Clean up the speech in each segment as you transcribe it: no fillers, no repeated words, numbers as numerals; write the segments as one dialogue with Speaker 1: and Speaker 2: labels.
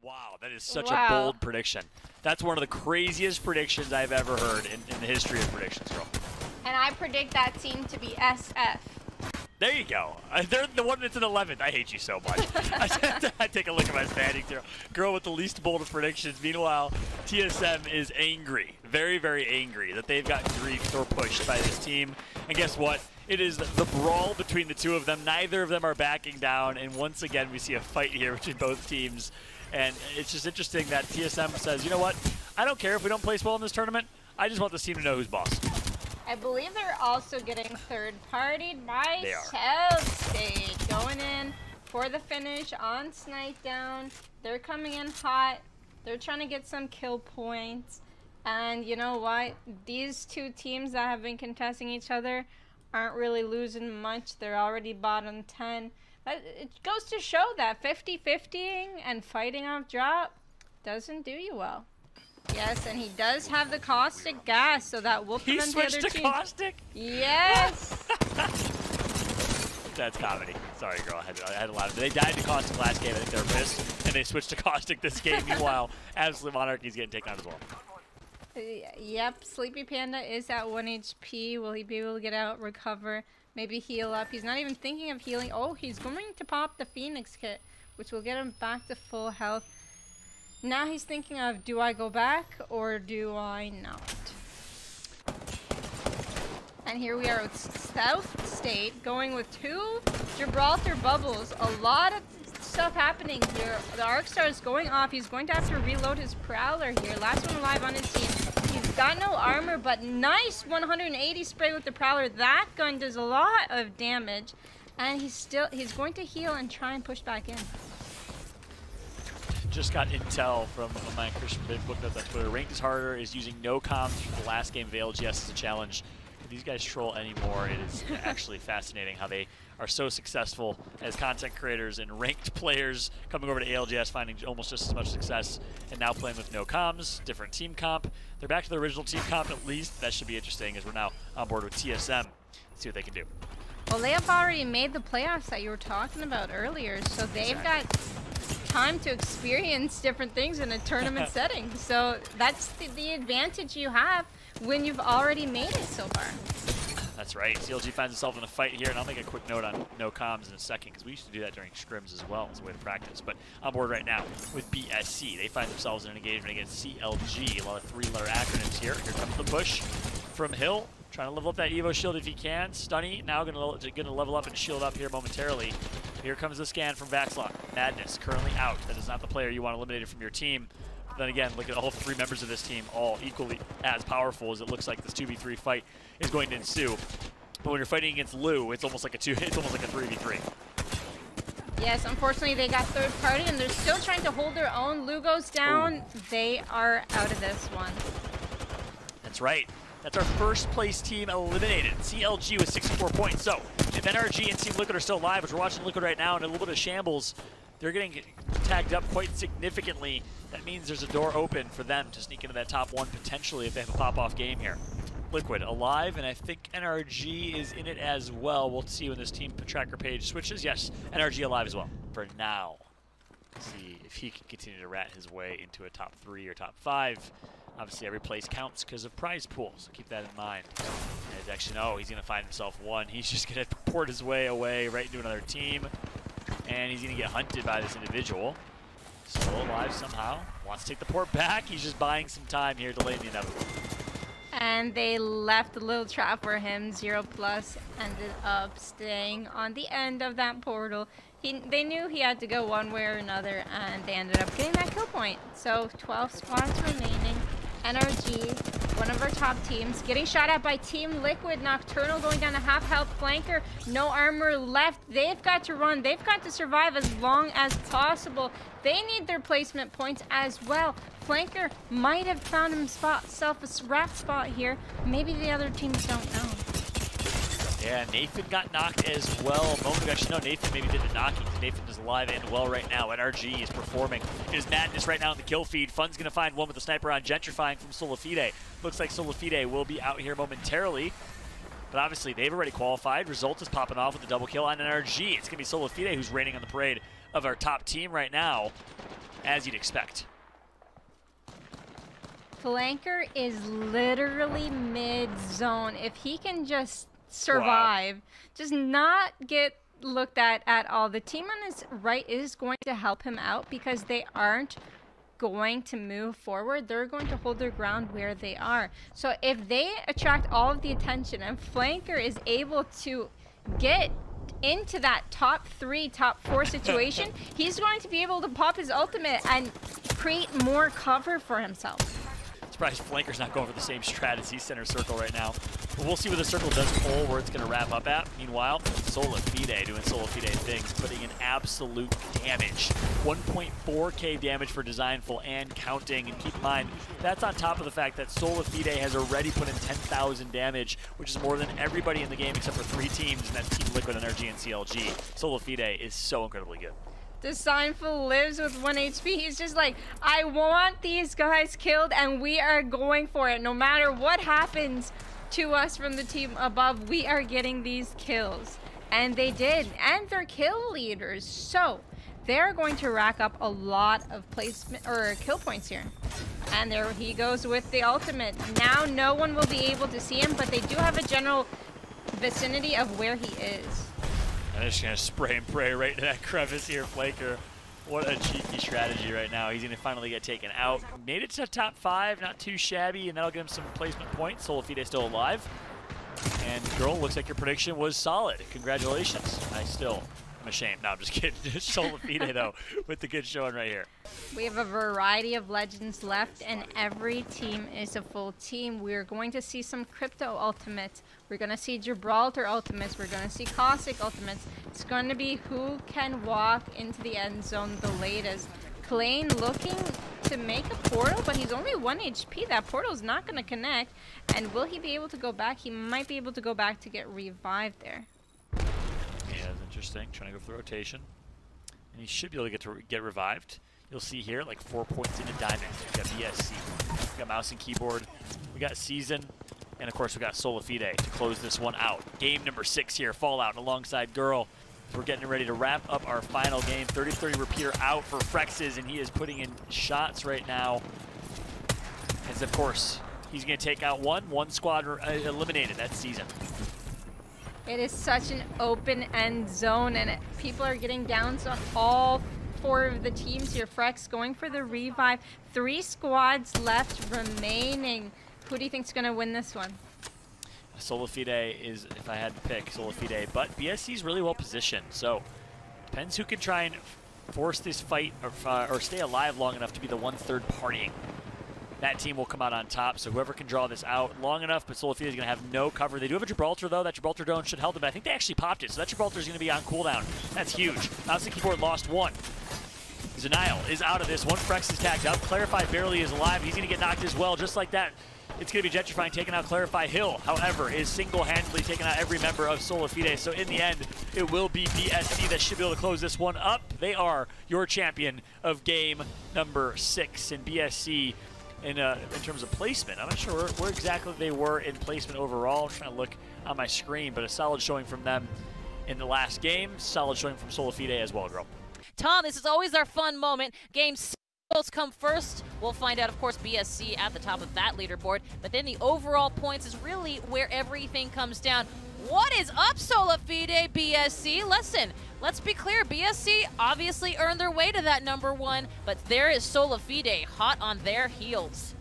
Speaker 1: Wow, that is such a bold prediction. That's one of the craziest predictions I've ever heard in the history of predictions, girl.
Speaker 2: And I predict that team to be SF.
Speaker 1: There you go. They're the one that's in 11th. I hate you so much. I take a look at my standings here. Girl with the least bold of predictions. Meanwhile, TSM is angry, very, very angry that they've gotten griefed or pushed by this team. And guess what? It is the brawl between the two of them. Neither of them are backing down. And once again, we see a fight here between both teams. And it's just interesting that TSM says, you know what? I don't care if we don't place well in this tournament. I just want this team to know who's boss.
Speaker 2: I believe they're also getting third-partied by South State. Going in for the finish on Snipe Down. They're coming in hot. They're trying to get some kill points. And you know what? These two teams that have been contesting each other aren't really losing much. They're already bottom 10. It goes to show that 50-50ing and fighting off drop doesn't do you well. Yes, and he does have the caustic gas, so that will prevent the other team.
Speaker 1: He switched to caustic?
Speaker 2: Yes!
Speaker 1: That's comedy. Sorry, girl. I had a lot of it. They died to caustic last game. I think they were pissed, and they switched to caustic this game. Meanwhile, Absolute Monarchy's getting taken out as well.
Speaker 2: Yep, Sleepy Panda is at 1 HP. Will he be able to get out, recover, maybe heal up? He's not even thinking of healing. Oh, he's going to pop the Phoenix kit, which will get him back to full health. Now he's thinking of, do I go back or do I not? And here we are with South State going with 2 Gibraltar bubbles. A lot of stuff happening here. The Arc Star is going off. He's going to have to reload his Prowler here. Last one alive on his team. He's got no armor, but nice 180 spray with the Prowler. That gun does a lot of damage. And he's going to heal and try and push back in.
Speaker 1: Just got intel from my Christian Big booked up on Twitter. Ranked is harder, is using no comms for the last game of ALGS as a challenge. If these guys troll anymore, it is actually fascinating how they are so successful as content creators and ranked players coming over to ALGS, finding almost just as much success, and now playing with no comms, different team comp. They're back to the original team comp at least. That should be interesting as we're now on board with TSM. Let's see what they can do.
Speaker 2: Well, they have already made the playoffs that you were talking about earlier, so they've got time to experience different things in a tournament setting. So that's the advantage you have when you've already made it so far.
Speaker 1: That's right. CLG finds himself in a fight here, and I'll make a quick note on no comms in a second, because we used to do that during scrims as well as a way to practice. But on board right now with BSC. They find themselves in an engagement against CLG. A lot of 3-letter acronyms here. Here comes the push from Hill, trying to level up that Evo shield if he can. Stunny now going to level up and shield up here momentarily. Here comes the scan from Vaxlot. Madness currently out. That is not the player you want eliminated from your team. But then again, look at all 3 members of this team, all equally as powerful as it looks like this 2v3 fight is going to ensue. But when you're fighting against Lou, it's almost like a 3v3.
Speaker 2: Yes, unfortunately they got third party and they're still trying to hold their own. Lou goes down. Ooh. They are out of this one.
Speaker 1: That's right. That's our first place team eliminated. CLG with 64 points. So if NRG and Team Liquid are still alive, which we're watching Liquid right now in a little bit of shambles, they're getting tagged up quite significantly. That means there's a door open for them to sneak into that top 1 potentially if they have a pop-off game here. Liquid alive, and I think NRG is in it as well. We'll see when this team tracker page switches. Yes, NRG alive as well for now. See if he can continue to rat his way into a top 3 or top 5. Obviously, every place counts because of prize pools, so keep that in mind. And actually, no, he's going to find himself 1. He's just going to port his way away right into another team, and he's going to get hunted by this individual. Still alive somehow. Wants to take the port back. He's just buying some time here, delaying the inevitable.
Speaker 2: And they left a little trap for him. 0+ ended up staying on the end of that portal. They knew he had to go one way or another, and they ended up getting that kill point. So 12 spots remaining. NRG, one of our top teams, getting shot at by Team Liquid. Nocturnal going down to half health. Flanker, no armor left. They've got to run. They've got to survive as long as possible. They need their placement points as well. Flanker might have found himself a rat spot here. Maybe the other teams don't know.
Speaker 1: Yeah, Nathan got knocked as well. A moment ago, actually, no, Nathan maybe did the knocking. Nathan is alive and well right now. NRG is performing. It is Madness right now in the kill feed. Fun's going to find one with the sniper on Gentrifying from Solifide. Looks like Solifide will be out here momentarily. But obviously, they've already qualified. Result is popping off with the double kill on NRG. It's going to be Solifide who's reigning on the parade of our top team right now. as you'd expect.
Speaker 2: Flanker is literally mid-zone. If he can just survive, just not get looked at all, the team on his right is going to help him out because they aren't going to move forward. They're going to hold their ground where they are. So if they attract all of the attention and Flanker is able to get into that top 3, top 4 situation, he's going to be able to pop his ultimate and create more cover for himself.
Speaker 1: Surprised Flanker's not going for the same strat as he's center circle right now. But we'll see where the circle does pull, where it's going to wrap up at. Meanwhile, Solafide doing Solafide things, putting in absolute damage. 1.4k damage for Designful and counting. And keep in mind, that's on top of the fact that Solafide has already put in 10,000 damage, which is more than everybody in the game except for 3 teams, and that's Team Liquid, Energy, and CLG. Solafide is so incredibly good.
Speaker 2: Designful lives with 1 HP. He's just like, I want these guys killed and we are going for it. No matter what happens to us from the team above, we are getting these kills. And they did. And they're kill leaders. So they're going to rack up a lot of placement or kill points here. And there he goes with the ultimate. Now no one will be able to see him, but they do have a general vicinity of where he is.
Speaker 1: I'm just going to spray and pray right into that crevice here, Flanker. What a cheeky strategy right now. He's going to finally get taken out. Made it to top 5, not too shabby, and that'll get him some placement points. Solafide still alive. And girl, looks like your prediction was solid. Congratulations. I'm ashamed. No, I'm just kidding. Solafide, though, with the good showing right here.
Speaker 2: We have a variety of legends left, and every team is a full team. We're going to see some Crypto ultimates. We're going to see Gibraltar ultimates. We're going to see Caustic ultimates. It's going to be who can walk into the end zone the latest. Klein looking to make a portal, but he's only 1 HP. That portal's not going to connect. And will he be able to go back? He might be able to go back to get revived there.
Speaker 1: Yeah, that's interesting. Trying to go for the rotation. And he should be able to get revived. You'll see here, like 4 points into Diamond. We got BSC. We got Mouse and Keyboard. We got Season. And of course, we got Solafide to close this one out. Game number 6 here, Fallout alongside Girl. We're getting ready to wrap up our final game. 30-30 repeater out for Frexes, and he is putting in shots right now. As of course, he's going to take out one squad eliminated. That's Season.
Speaker 2: It is such an open end zone, and people are getting downs on all 4 of the teams here. Frex going for the revive. 3 squads left remaining. Who do you think's going to win this one?
Speaker 1: Solafide is, if I had to pick, Solafide, but BSC's really well positioned, so depends who can try and force this fight or stay alive long enough to be the one third partying. That team will come out on top, so whoever can draw this out long enough, but Solafide is going to have no cover. They do have a Gibraltar, though. That Gibraltar drone should help them, but I think they actually popped it, so that Gibraltar is going to be on cooldown. That's huge. Mouse and Keyboard lost 1. Zanile is out of this. 1 Frex is tagged up. Clarify barely is alive. He's going to get knocked as well, just like that. It's going to be Gentrifying taking out Clarify. Hill, however, is single-handedly taking out every member of Solafide. So in the end, it will be BSC that should be able to close this one up. They are your champion of game number 6. And BSC, in terms of placement, I'm not sure where exactly they were in placement overall. I'm trying to look on my screen, but a solid showing from them in the last game. Solid showing from Solafide as well, girl.
Speaker 3: Tom, this is always our fun moment. Game 6 come first. We'll find out, of course, BSC at the top of that leaderboard. But then the overall points is really where everything comes down. What is up, Solafide, BSC? Listen, let's be clear. BSC obviously earned their way to that number 1, but there is Solafide hot on their heels.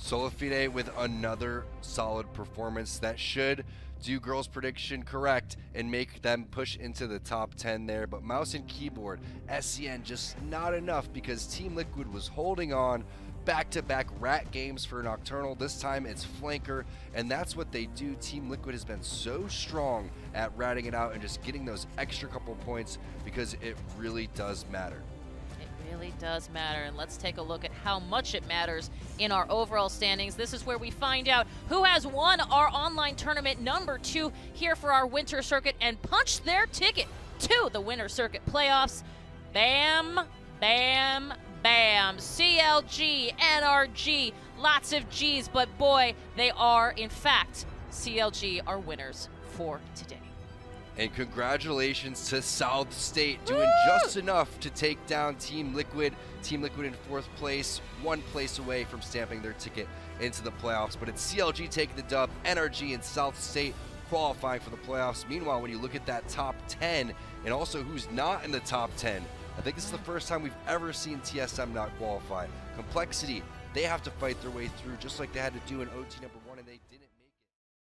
Speaker 4: Solafide with another solid performance that should do Girl's prediction correct and make them push into the top 10 there. But Mouse and Keyboard, SCN, just not enough because Team Liquid was holding on. Back-to-back rat games for Nocturnal. This time it's Flanker, and that's what they do. Team Liquid has been so strong at ratting it out and just getting those extra couple points because it really does matter.
Speaker 3: Really does matter, and let's take a look at how much it matters in our overall standings. This is where we find out who has won our online tournament number 2 here for our winter circuit and punched their ticket to the winter circuit playoffs. Bam, bam, bam. CLG, NRG, lots of G's, but boy, they are in fact CLG are winners for today.
Speaker 4: And congratulations to South State, doing just enough to take down Team Liquid. Team Liquid in 4th place, 1 place away from stamping their ticket into the playoffs. But it's CLG taking the dub, NRG and South State qualifying for the playoffs. Meanwhile, when you look at that top 10 and also who's not in the top 10, I think this is the first time we've ever seen TSM not qualify. Complexity, they have to fight their way through just like they had to do in OT #1, and they didn't.